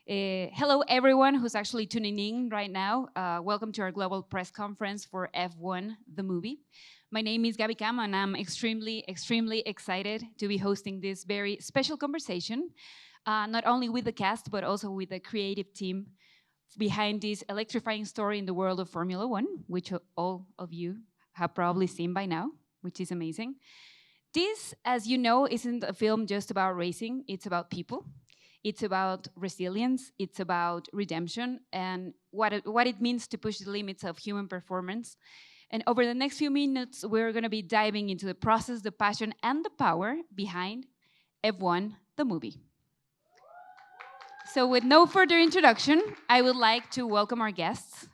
Hello, everyone who's actually tuning in right now. Welcome to our global press conference for F1, the movie. My name is Gabi Cam, and I'm extremely excited to be hosting this very special conversation, not only with the cast, but also with the creative team behind this electrifying story in the world of Formula One, which all of you have probably seen by now, which is amazing. This, as you know, isn't a film just about racing, it's about people. It's about resilience, it's about redemption, and what it means to push the limits of human performance. And over the next few minutes, we're going to be diving into the process, the passion, and the power behind F1, the movie. So with no further introduction, I would like to welcome our guests,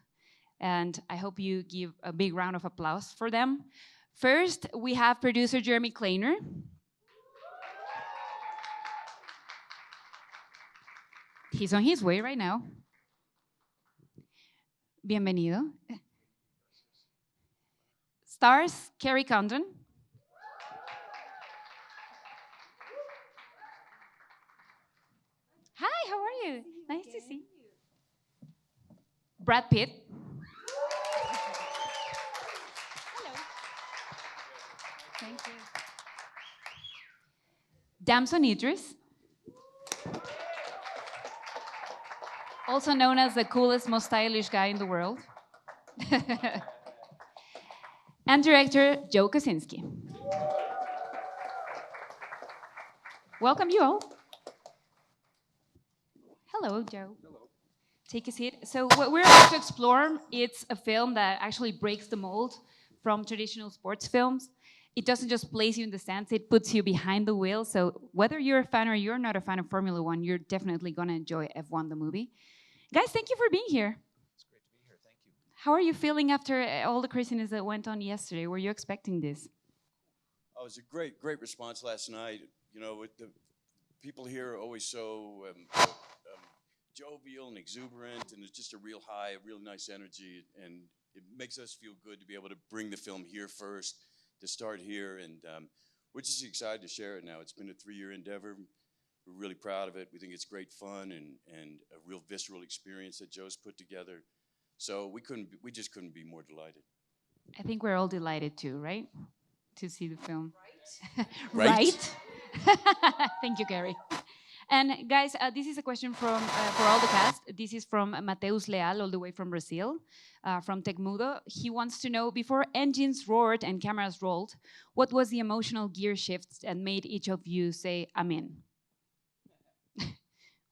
and I hope you give a big round of applause for them. First, we have producer Jeremy Kleiner. He's on his way right now. Bienvenido. Stars, Kerry Condon. Hi, how are you? Nice to see you. Brad Pitt. Hello. Thank you. Damson Idris. Also known as the coolest, most stylish guy in the world. And director Joe Kosinski. Welcome you all. Hello, Joe. Hello. Take a seat. So what we're about to explore, it's a film that actually breaks the mold from traditional sports films. It doesn't just place you in the stands, it puts you behind the wheel. So whether you're a fan or you're not a fan of Formula One, you're definitely going to enjoy F1, the movie. Guys, thank you for being here. It's great to be here. Thank you. How are you feeling after all the craziness that went on yesterday? Were you expecting this? Oh, it was a great response last night. You know, with the people here are always so jovial and exuberant, and it's just a real high, a real nice energy, and it makes us feel good to be able to bring the film here first, to start here, and we're just excited to share it now. It's been a 3-year endeavor. We're really proud of it. We think it's great fun and a real visceral experience that Joe's put together. So we just couldn't be more delighted. I think we're all delighted too, right? To see the film. Right? Right? Thank you, Gary. And guys, this is a question from for all the cast. This is from Mateus Leal, all the way from Brazil, from Tecmudo. He wants to know, before engines roared and cameras rolled, what was the emotional gear shift that made each of you say, I'm in?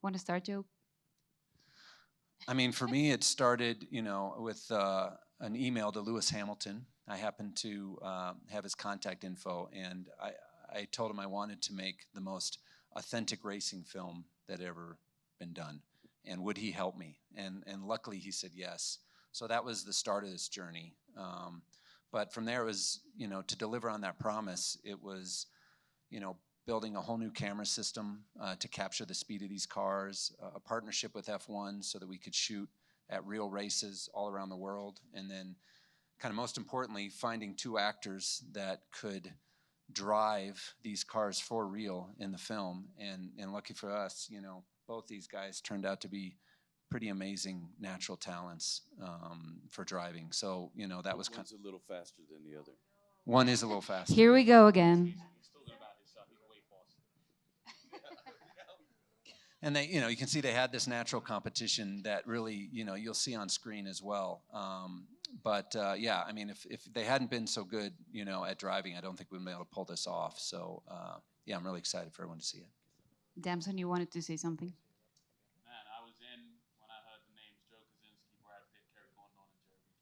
Want to start, Joe? I mean, for me, it started, with an email to Lewis Hamilton. I happened to have his contact info, and I told him I wanted to make the most authentic racing film that ever been done, and would he help me? And luckily, he said yes. So that was the start of this journey. But from there, it was, to deliver on that promise, it was, building a whole new camera system to capture the speed of these cars, a partnership with F1 so that we could shoot at real races all around the world, and then kind of most importantly, finding 2 actors that could drive these cars for real in the film. And lucky for us, both these guys turned out to be pretty amazing natural talents for driving. So, that was One's a little faster than the other. One is a little faster. Here we go again. And they, you can see they had this natural competition that really, you'll see on screen as well. But yeah, I mean, if they hadn't been so good, at driving, I don't think we'd be able to pull this off. So yeah, I'm really excited for everyone to see it. Damson, you wanted to say something? Man, I was in when I heard the names Joe Kosinski, Brad Pitt, Kerry Condon, and Jeremy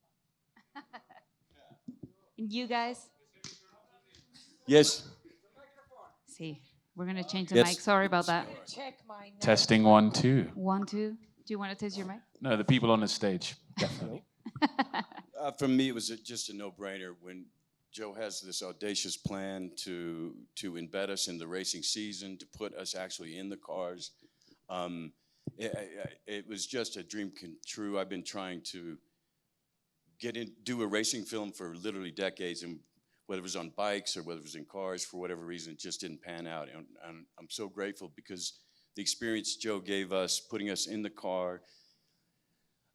Kleiner. And you guys? Yes. See, we're going to change the Yes. mic. Sorry about that. Testing 1, 2. 1, 2. Do you want to test your mic? No, the people on the stage, definitely. For me, it was just a no-brainer when Joe has this audacious plan to embed us in the racing season, to put us actually in the cars. It was just a dream come true. I've been trying to do a racing film for literally decades, and whether it was on bikes or whether it was in cars, for whatever reason, it just didn't pan out. And I'm so grateful because the experience Joe gave us, putting us in the car,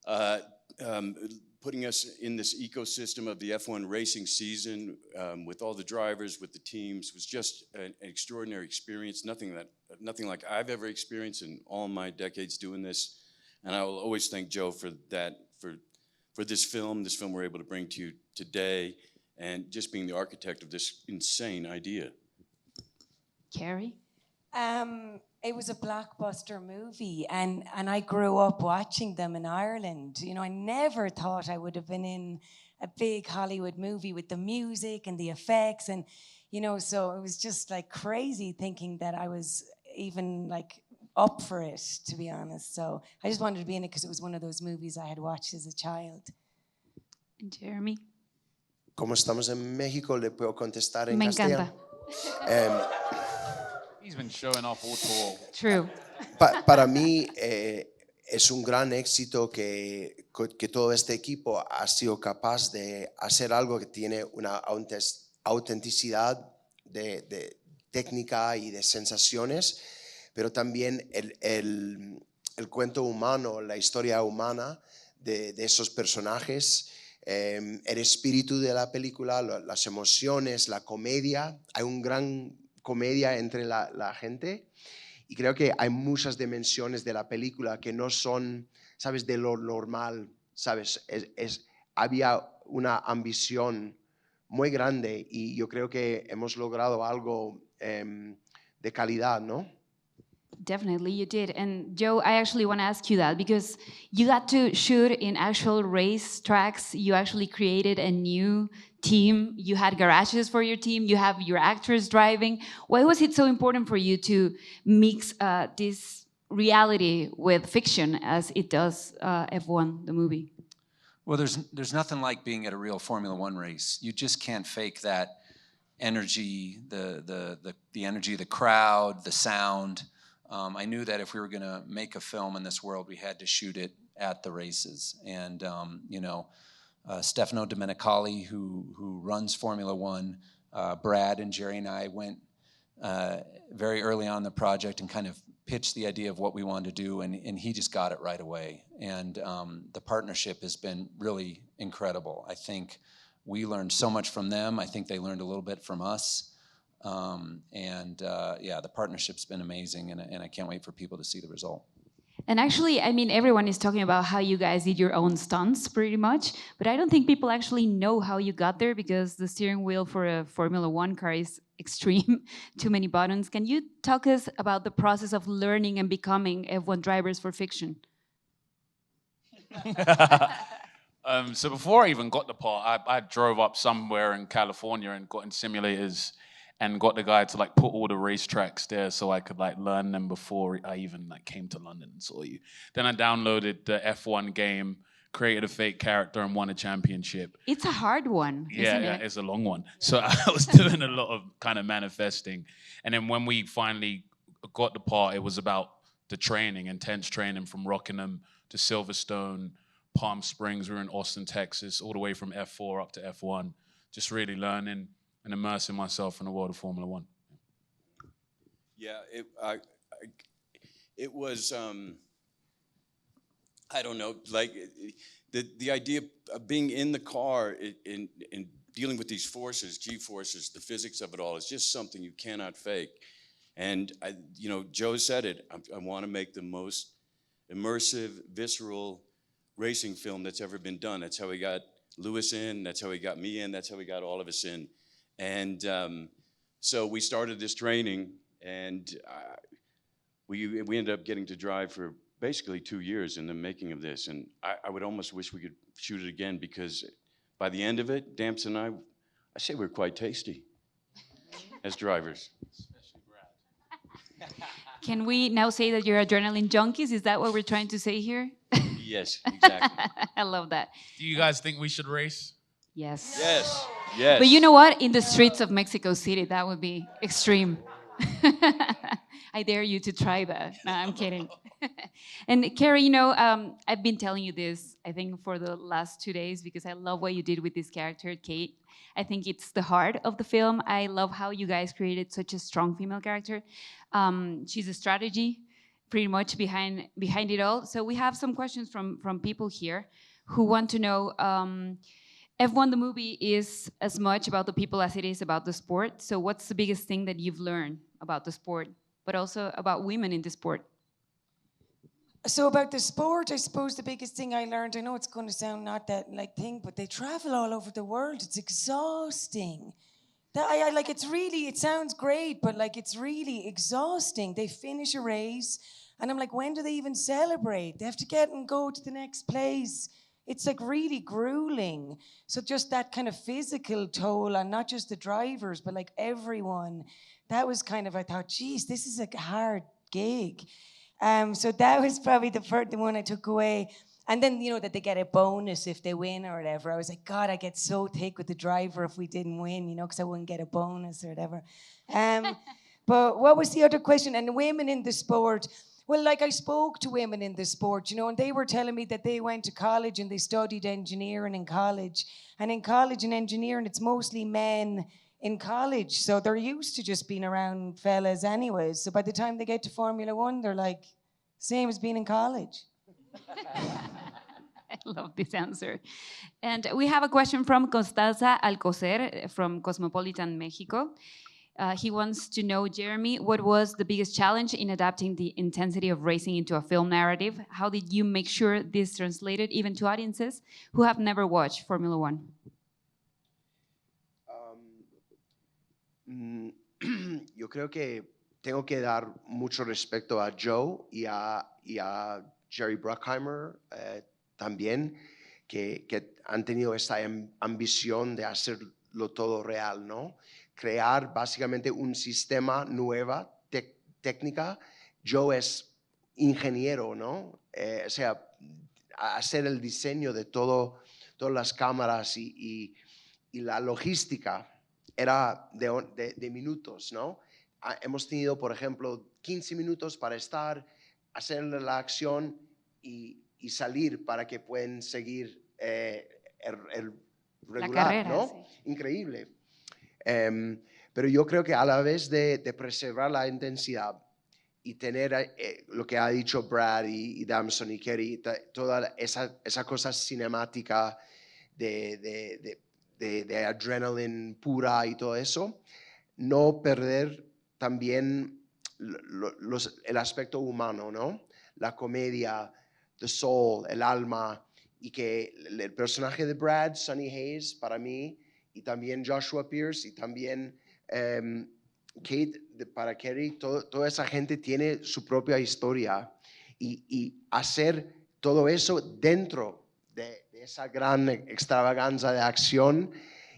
uh, um, putting us in this ecosystem of the F1 racing season with all the drivers, with the teams, was just an extraordinary experience. Nothing like I've ever experienced in all my decades doing this. And I will always thank Joe for that, for this film we're able to bring to you today, and just being the architect of this insane idea. Kerry? It was a blockbuster movie, and I grew up watching them in Ireland. You know, I never thought I would have been in a big Hollywood movie with the music and the effects, and you know, so it was just like crazy thinking that I was even like up for it, to be honest. So I just wanted to be in it because it was one of those movies I had watched as a child. And Jeremy? Como estamos en México, le puedo contestar en Me castellano. encanta. He's been showing off all tour. True. Para mí es un gran éxito que todo este equipo ha sido capaz de hacer algo que tiene una autenticidad de técnica y de sensaciones, pero también el cuento humano, la historia humana de esos personajes, el espíritu de la película, las emociones, la comedia. Hay un gran comedia entre la gente, y creo que hay muchas dimensiones de la película que no son, ¿sabes?, de lo normal, ¿sabes? Había una ambición muy grande, y yo creo que hemos logrado algo de calidad, ¿no? Definitely, you did. And Joe, I actually want to ask you that because you got to shoot in actual race tracks. You actually created a new team. You had garages for your team. You have your actors driving. Why was it so important for you to mix this reality with fiction as it does F1, the movie? Well, there's nothing like being at a real Formula One race. You just can't fake that energy, the energy of the crowd, the sound. I knew that if we were going to make a film in this world, we had to shoot it at the races. And you know, Stefano Domenicali, who runs Formula One, Brad and Jerry and I went very early on in the project and kind of pitched the idea of what we wanted to do, and he just got it right away. And the partnership has been really incredible. I think we learned so much from them. I think they learned a little bit from us. Yeah, the partnership's been amazing, and I can't wait for people to see the result. And actually, I mean, everyone is talking about how you guys did your own stunts pretty much, but I don't think people actually know how you got there because the steering wheel for a Formula One car is extreme, too many buttons. Can you talk us about the process of learning and becoming F1 drivers for fiction? So before I even got the part, I drove up somewhere in California and got in simulators and got the guy to like put all the racetracks there so I could like learn them before I even like came to London and saw you. Then I downloaded the F1 game, created a fake character, and won a championship. It's a hard one, Yeah, isn't it? It's a long one. So I was doing a lot of kind of manifesting. And then when we finally got the part, it was about the training, intense training from Rockingham to Silverstone, Palm Springs. We were in Austin, Texas, all the way from F4 up to F1, just really learning and immersing myself in the world of Formula One. Yeah, it was, I don't know, like the idea of being in the car and dealing with these forces, G-forces, the physics of it all is just something you cannot fake. And, you know, Joe said it, I want to make the most immersive, visceral racing film that's ever been done. That's how we got Lewis in, that's how he got me in, that's how we got all of us in. And so we started this training, and we ended up getting to drive for basically 2 years in the making of this. And I would almost wish we could shoot it again, because by the end of it, Damson and I say we're quite tasty as drivers. Especially Brad. Can we now say that you're adrenaline junkies? Is that what we're trying to say here? Yes, exactly. I love that. Do you guys think we should race? Yes. Yes, yes. But you know what? In the streets of Mexico City, that would be extreme. I dare you to try that. No, I'm kidding. And Kerry, you know, I've been telling you this, I think, for the last 2 days, because I love what you did with this character, Kate. I think it's the heart of the film. I love how you guys created such a strong female character. She's a strategy. pretty much behind it all. So we have some questions from people here who want to know. F1 the movie is as much about the people as it is about the sport. So what's the biggest thing that you've learned about the sport, but also about women in the sport? So about the sport, I suppose the biggest thing I learned, I know it's going to sound not that like thing, but they travel all over the world. It's exhausting. I like, it's really, it sounds great, but like it's really exhausting. They finish a race and I'm like, when do they even celebrate? They have to get and go to the next place. It's like really grueling. So just that kind of physical toll on not just the drivers, but like everyone, that was kind of, I thought, geez, this is a hard gig. So that was probably the first one I took away. And then, you know, that they get a bonus if they win or whatever. I was like, God, I get so thick with the driver if we didn't win, you know, because I wouldn't get a bonus or whatever. But what was the other question? And women in the sport. Well, like I spoke to women in the sport, you know, and they were telling me that they went to college and they studied engineering in college. And in college and engineering, it's mostly men in college. So they're used to just being around fellas anyways. So by the time they get to Formula One, they're like, same as being in college. I love this answer. And we have a question from Constanza Alcocer from Cosmopolitan, Mexico. He wants to know, Jeremy, what was the biggest challenge in adapting the intensity of racing into a film narrative? How did you make sure this translated even to audiences who have never watched Formula One? Yo creo que tengo que dar mucho respeto a Joe y a Jerry Bruckheimer también, que han tenido esta ambición de hacerlo todo real, ¿no? Crear básicamente un sistema nueva, técnica. Joe es ingeniero, ¿no? O sea, hacer el diseño de todas las cámaras y la logística era de minutos, ¿no? Hemos tenido, por ejemplo, 15 minutos para hacer la acción y salir para que puedan seguir el regular, la carrera, ¿no? Sí. Increíble. Pero yo creo que a la vez de preservar la intensidad y tener lo que ha dicho Brad y Damson y Kerry, toda esa cosa cinemática de adrenaline pura y todo eso, no perder también el aspecto humano, ¿no? La comedia, the soul, el alma, y que el personaje de Brad, Sonny Hayes, para mí, y también Joshua Pierce, y también Kate, para Kerry, toda esa gente tiene su propia historia, y hacer todo eso dentro de esa gran extravaganza de acción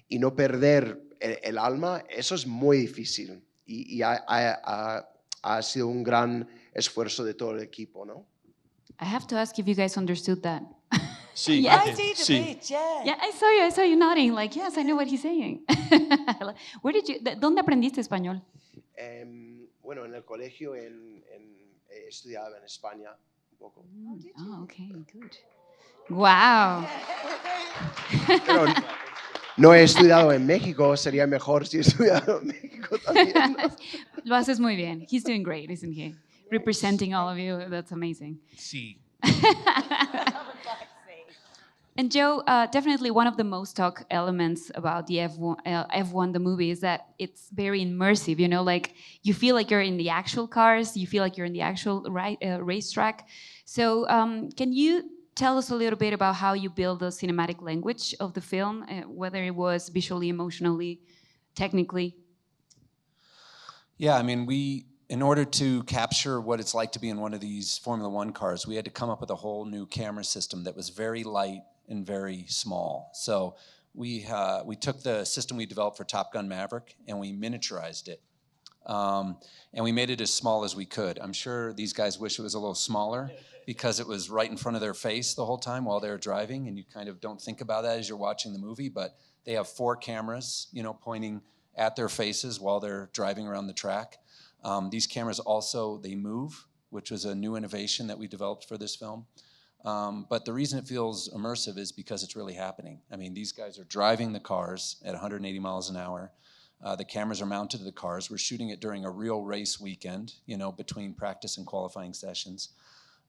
y no perder el alma, eso es muy difícil, y ha sido un gran esfuerzo de todo el equipo, ¿no? I have to ask if you guys understood that. Sí, Yeah. I did a bit, yeah. Yeah, I saw you nodding, like, yes, I know what he's saying. ¿Dónde aprendiste español? Bueno, en el colegio estudiaba en España un poco. Oh, okay, good. Wow. Pero no he estudiado en México, sería mejor si estudiara en México también, ¿no? Lo haces muy bien. He's doing great, isn't he? Representing all of you, that's amazing. Sí. And Joe, definitely one of the most talked elements about the F1 the movie is that it's very immersive, you know, like you feel like you're in the actual cars, you feel like you're in the actual racetrack. So can you tell us a little bit about how you build the cinematic language of the film, whether it was visually, emotionally, technically? Yeah, I mean, in order to capture what it's like to be in one of these Formula One cars, we had to come up with a whole new camera system that was very light and very small. So we took the system we developed for Top Gun Maverick and we miniaturized it. And we made it as small as we could. I'm sure these guys wish it was a little smaller because it was right in front of their face the whole time while they were driving, and you kind of don't think about that as you're watching the movie, but they have 4 cameras, you know, pointing at their faces while they're driving around the track. These cameras also, they move, which was a new innovation that we developed for this film. But the reason it feels immersive is because it's really happening. I mean, these guys are driving the cars at 180 miles an hour. The cameras are mounted to the cars. We're shooting it during a real race weekend, between practice and qualifying sessions.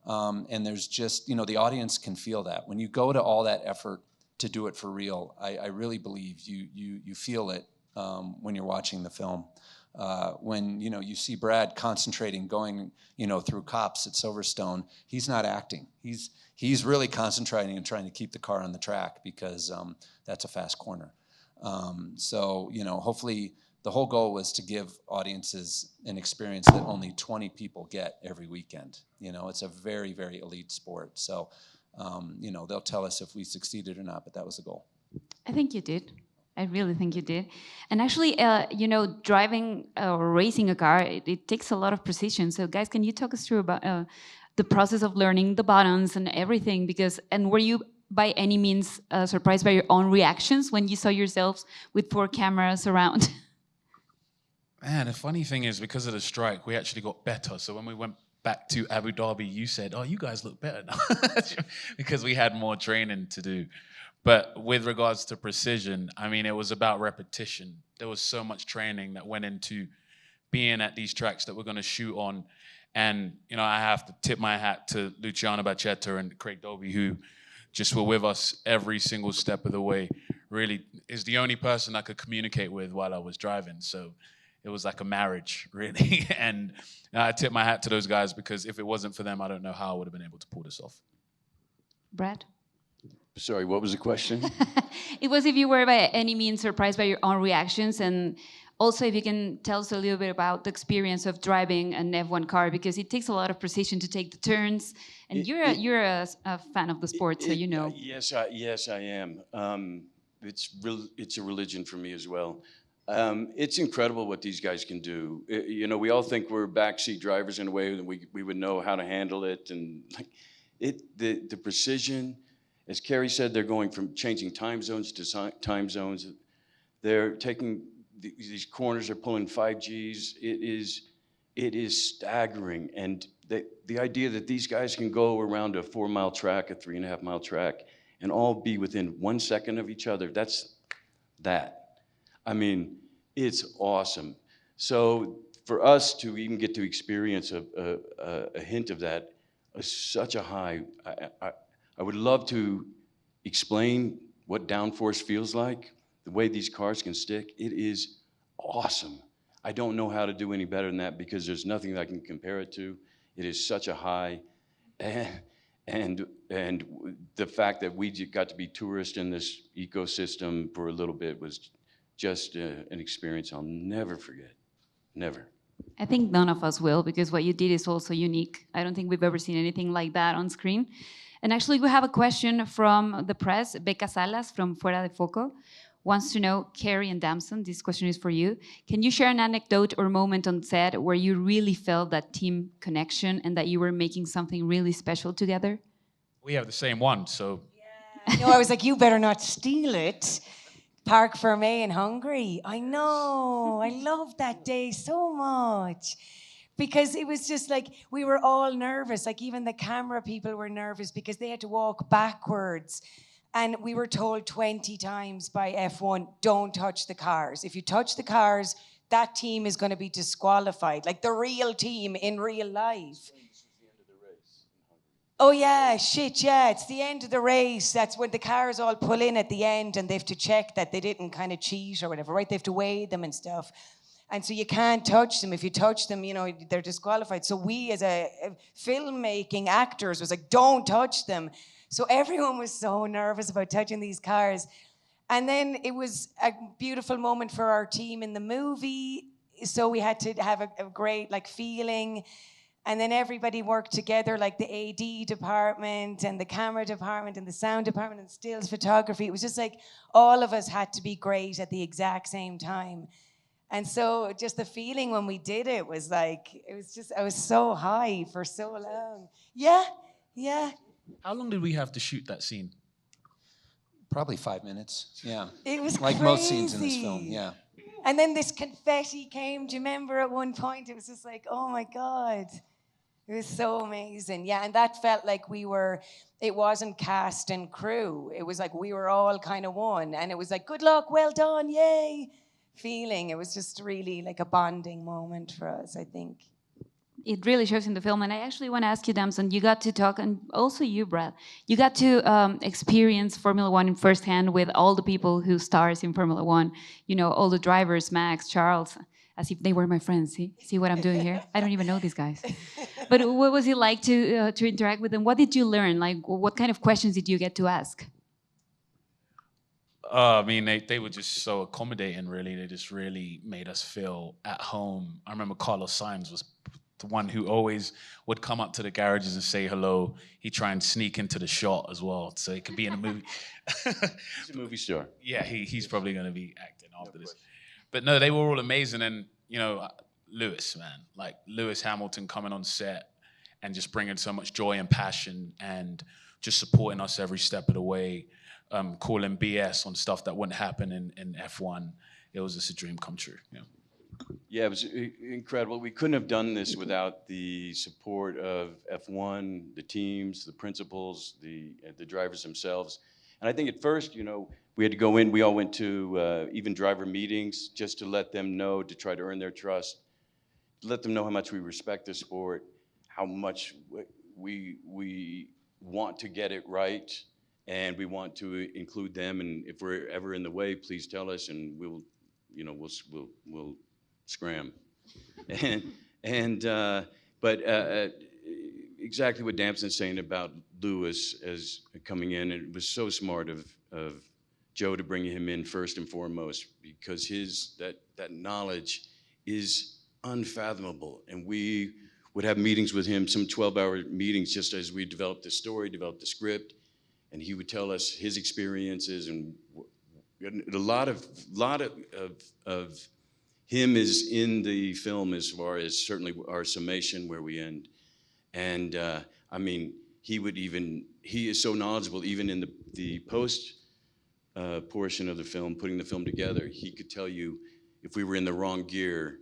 And there's just, the audience can feel that. When you go to all that effort to do it for real, I really believe you feel it when you're watching the film. When you see Brad concentrating, going through cops at Silverstone, he's not acting. He's really concentrating and trying to keep the car on the track because that's a fast corner. So hopefully the whole goal was to give audiences an experience that only 20 people get every weekend. It's a very, very elite sport. So they'll tell us if we succeeded or not, but that was the goal. I think you did. I really think you did. And actually, driving or racing a car, it takes a lot of precision. So guys, can you talk us through about the process of learning the buttons and everything? And were you by any means surprised by your own reactions when you saw yourselves with 4 cameras around? Man, the funny thing is, because of the strike, we actually got better. So when we went back to Abu Dhabi, you said, "Oh, you guys look better now," because we had more training to do. But with regards to precision, I mean, it was about repetition. There was so much training that went into being at these tracks that we're going to shoot on. And, I have to tip my hat to Luciano Bacchetta and Craig Doby, who just were with us every single step of the way. Really is the only person I could communicate with while I was driving. So it was like a marriage, really. And I tip my hat to those guys, because if it wasn't for them, I don't know how I would have been able to pull this off. Brad? Sorry, what was the question? It was if you were by any means surprised by your own reactions, and also if you can tell us a little bit about the experience of driving an F1 car, because it takes a lot of precision to take the turns, and you're a fan of the sport, so you know. Yes, I am. It's a religion for me as well. It's incredible what these guys can do. We all think we're backseat drivers in a way that we would know how to handle it, and the precision. As Kerry said, they're going from changing time zones to time zones. They're taking these corners, they're pulling 5Gs. It is staggering. And the idea that these guys can go around a 4-mile track, a 3.5-mile track, and all be within 1 second of each other, I mean, it's awesome. So for us to even get to experience a hint of that is such a high. I would love to explain what downforce feels like, the way these cars can stick. It is awesome. I don't know how to do any better than that, because there's nothing that I can compare it to. It is such a high, and the fact that we got to be tourists in this ecosystem for a little bit was just an experience I'll never forget, never. I think none of us will, because what you did is also unique. I don't think we've ever seen anything like that on screen. And actually, we have a question from the press. Becca Salas from Fuera de Foco wants to know, Kerry and Damson, this question is for you. Can you share an anecdote or moment on set where you really felt that team connection and that you were making something really special together? We have the same one, so. Yeah. No, I was like, you better not steal it. Parc Fermé in Hungary. I know. I loved that day so much. Because it was just like, we were all nervous. Like, even the camera people were nervous because they had to walk backwards. And we were told 20 times by F1, don't touch the cars. If you touch the cars, that team is going to be disqualified. Like the real team in real life. Oh yeah, shit, yeah, it's the end of the race. That's when the cars all pull in at the end and they have to check that they didn't kind of cheat or whatever, right? They have to weigh them and stuff. And so you can't touch them. If you touch them, they're disqualified. So we as a filmmaking actors was like, don't touch them. So everyone was so nervous about touching these cars. And then it was a beautiful moment for our team in the movie. So we had to have a great feeling. And then everybody worked together, like the AD department and the camera department and the sound department and stills photography. It was just like all of us had to be great at the exact same time. And so just the feeling when we did it was like, I was so high for so long. Yeah. How long did we have to shoot that scene? Probably 5 minutes, yeah. It was like crazy. Most scenes in this film, yeah. And then this confetti came. Do you remember at one point? It was just like, oh my God. It was so amazing. Yeah, and that felt like it wasn't cast and crew. It was like we were all kind of one. And it was like, good luck, well done, yay. feeling. It was just really like a bonding moment for us, I think. It really shows in the film. And I actually want to ask you, Damson, you got to talk, and also you, Brad, you got to experience Formula One in firsthand with all the people who stars in Formula One. You know, all the drivers, Max, Charles, as if they were my friends. See what I'm doing here? I don't even know these guys. But what was it like to interact with them? What did you learn? Like, what kind of questions did you get to ask? I mean, they were just so accommodating, really. They just really made us feel at home. I remember Carlos Sainz was the one who always would come up to the garages and say hello. He'd try and sneak into the shot as well, so he could be in a movie. He's a movie star. Yeah, he's probably going to be acting after this. But no, they were all amazing. And, you know, Lewis, man, like Lewis Hamilton coming on set and just bringing so much joy and passion and just supporting us every step of the way, calling BS on stuff that wouldn't happen in F1. It was just a dream come true. Yeah. Yeah, it was incredible. We couldn't have done this without the support of F1, the teams, the principals, the drivers themselves. And I think at first, you know, we had to go in. We all went to even driver meetings just to let them know, to try to earn their trust, to let them know how much we respect the sport, how much we want to get it right, and we want to include them. And if we're ever in the way, please tell us, and we'll scram. But exactly what Damson's saying about Lewis as coming in, it was so smart of Joe to bring him in first and foremost, because that knowledge is unfathomable. And we would have meetings with him, some 12-hour meetings, just as we developed the story, developed the script, and he would tell us his experiences, and a lot of him is in the film as far as certainly our summation where we end. And I mean, he is so knowledgeable, even in the post portion of the film, putting the film together. He could tell you if we were in the wrong gear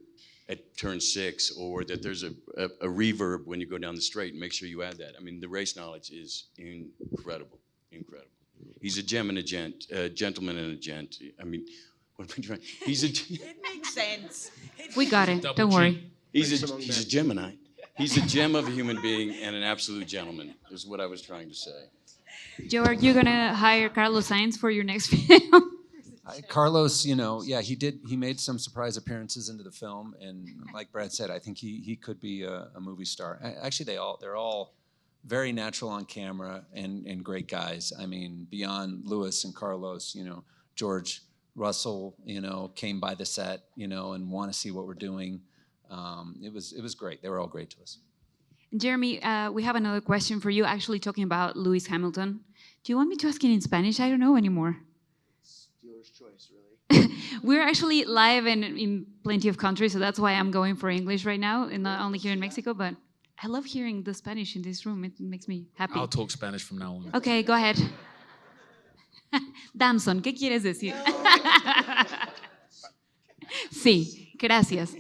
at turn 6, or that there's a reverb when you go down the straight, and make sure you add that. I mean, the race knowledge is incredible, incredible. He's a gem and a gent, a gentleman and a gent. I mean, what am I trying? It makes sense. We got it. Don't worry. He's a Gemini. He's a gem of a human being and an absolute gentleman, is what I was trying to say. Joe, are you gonna hire Carlos Sainz for your next film? Carlos, you know, yeah, he made some surprise appearances into the film, and like Brad said, I think he could be a movie star. Actually, they're all very natural on camera and great guys. I mean, beyond Lewis and Carlos, you know, George Russell, you know, came by the set, you know, and want to see what we're doing. It was great. They were all great to us. Jeremy, we have another question for you, actually talking about Lewis Hamilton. Do you want me to ask it in Spanish? I don't know anymore. It's dealer's choice, really. We're actually live in plenty of countries, so that's why I'm going for English right now, and not only here in Mexico, but I love hearing the Spanish in this room. It makes me happy. I'll talk Spanish from now on. Okay, go ahead. Damson, ¿qué quieres decir? Sí, gracias.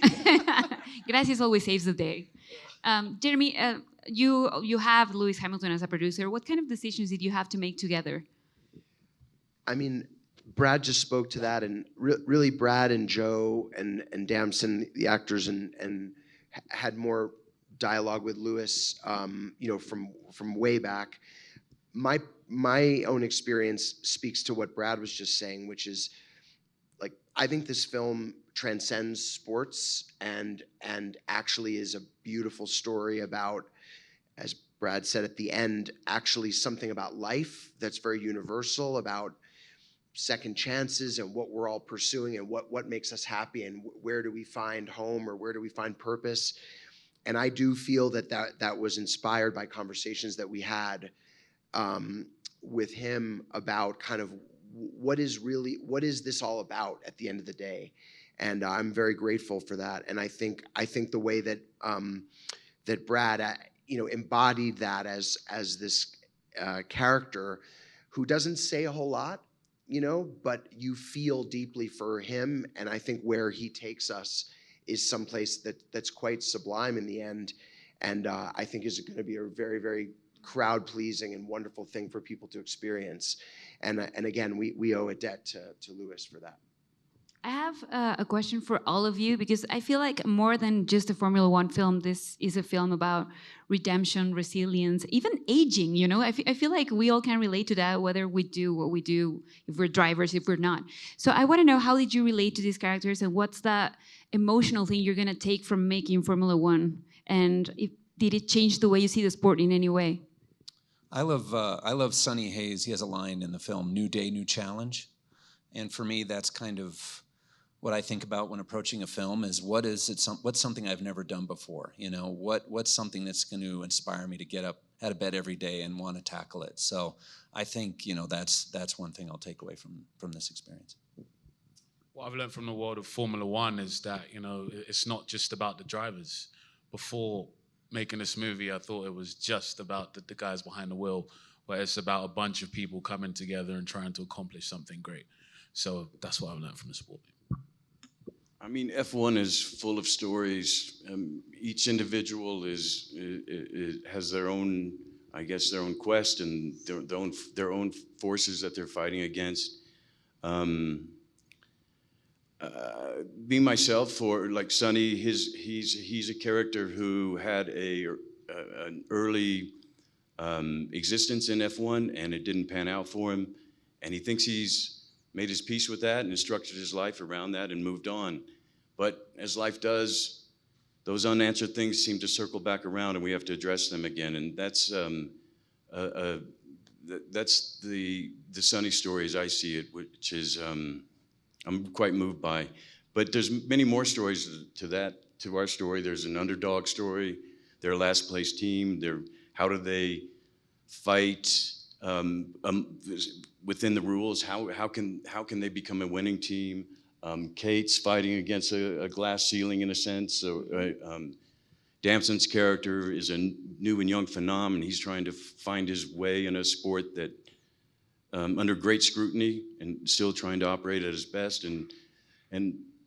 Gracias always saves the day. Jeremy, you have Lewis Hamilton as a producer. What kind of decisions did you have to make together? I mean, Brad just spoke to that, and really Brad and Joe and Damson, the actors, and had more dialogue with Lewis, you know, from way back. My own experience speaks to what Brad was just saying, which is, like, I think this film transcends sports and actually is a beautiful story about, as Brad said at the end, actually something about life that's very universal, about second chances and what we're all pursuing and what makes us happy and where do we find home or where do we find purpose. And I do feel that was inspired by conversations that we had with him about kind of what is this all about at the end of the day. And I'm very grateful for that. And I think the way that that Brad you know, embodied that as this character who doesn't say a whole lot, you know, but you feel deeply for him. And I think where he takes us is someplace that's quite sublime in the end, and I think is going to be a very, very crowd-pleasing and wonderful thing for people to experience. And again, we owe a debt to Lewis for that. I have a question for all of you because I feel like more than just a Formula One film, this is a film about redemption, resilience, even aging. You know, I feel like we all can relate to that, whether we do what we do, if we're drivers, if we're not. So I want to know, how did you relate to these characters, and what's that emotional thing you're gonna take from making Formula One, and did it change the way you see the sport in any way? I love Sonny Hayes. He has a line in the film, "New day, new challenge," and for me, that's kind of what I think about when approaching a film is what's something I've never done before? You know, what's something that's going to inspire me to get up out of bed every day and want to tackle it. So I think, you know, that's one thing I'll take away from this experience. What I've learned from the world of Formula One is that, you know, it's not just about the drivers. Before making this movie, I thought it was just about the guys behind the wheel, but it's about a bunch of people coming together and trying to accomplish something great. So that's what I've learned from the sport. I mean, F1 is full of stories. Each individual has their own, I guess, their own quest and their own forces that they're fighting against. Me myself, or like Sonny, he's a character who had an early existence in F1, and it didn't pan out for him, and he thinks he's made his peace with that and structured his life around that and moved on. But as life does, those unanswered things seem to circle back around, and we have to address them again. And that's the Sonny story as I see it, which is I'm quite moved by. But there's many more stories to our story. There's an underdog story, their last place team. How do they fight within the rules? How can they become a winning team? Kate's fighting against a glass ceiling in a sense. So Damson's character is a new and young phenomenon. He's trying to find his way in a sport that under great scrutiny and still trying to operate at his best. And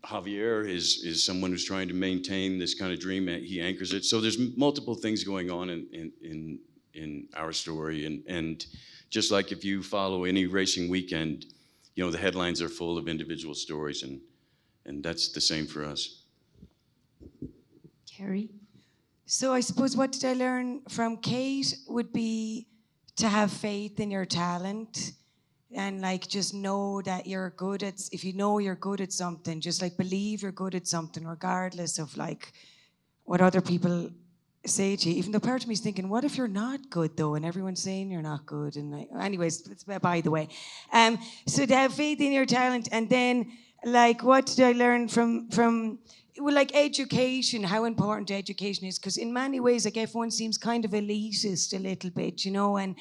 Javier is someone who's trying to maintain this kind of dream. He anchors it. So there's multiple things going on in our story. And just like if you follow any racing weekend, you know, the headlines are full of individual stories, and that's the same for us. Kerry? So I suppose what did I learn from Kate would be to have faith in your talent, and like just know that you're good at, if you know you're good at something, just like believe you're good at something regardless of like what other people say to you. Even though part of me is thinking, what if you're not good though, and everyone's saying you're not good, and like, anyways, it's by the way. So to have faith in your talent, and then like what did I learn from well, like education, how important education is, because in many ways like F1 seems kind of elitist a little bit, you know, and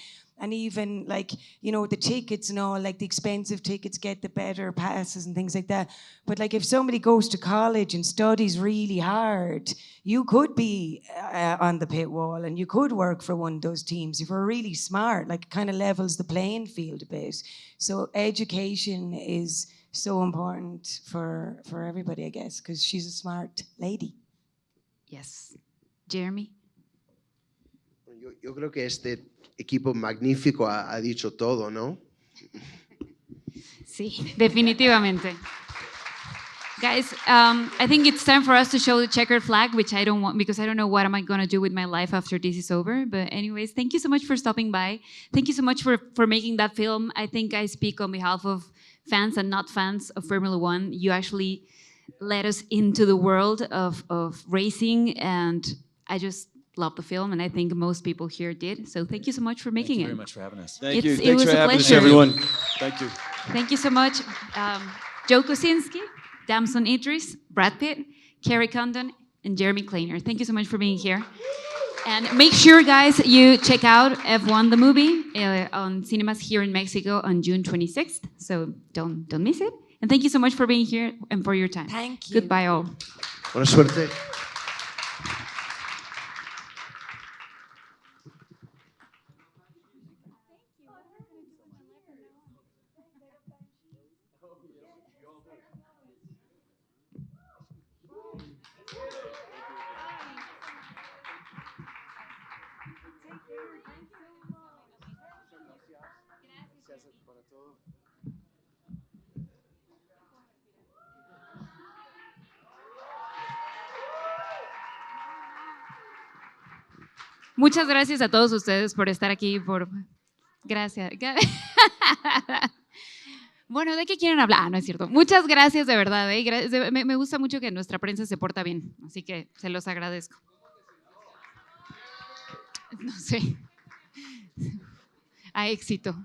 even like, you know, the tickets and all, like the expensive tickets get the better passes and things like that. But like if somebody goes to college and studies really hard, you could be on the pit wall and you could work for one of those teams if you're really smart. Like it kind of levels the playing field a bit. So education is so important for everybody, I guess, because she's a smart lady. Yes. Jeremy? Yo creo que este equipo magnífico ha dicho todo, ¿no? Sí, definitivamente. Guys, I think it's time for us to show the checkered flag, which I don't want because I don't know what am I going to do with my life after this is over. But anyways, thank you so much for stopping by. Thank you so much for making that film. I think I speak on behalf of fans and not fans of Formula One. You actually led us into the world of racing, and I just love the film, and I think most people here did. So thank you so much for making it. Thank you very much for having us. Thank you. It Thanks was for a having us, pleasure. everyone. Thank you. Thank you so much, Joe Kosinski, Damson Idris, Brad Pitt, Kerry Condon, and Jeremy Kleiner. Thank you so much for being here. And make sure, guys, you check out F1 the movie on cinemas here in Mexico on June 26th. So don't miss it. And thank you so much for being here and for your time. Thank you. Goodbye, all. Buena suerte. Gracias para todo. Muchas gracias a todos ustedes por estar aquí, Gracias. Bueno, ¿de qué quieren hablar? No es cierto. Muchas gracias, de verdad. Me gusta mucho que nuestra prensa se porta bien, así que se los agradezco. No sé. A éxito.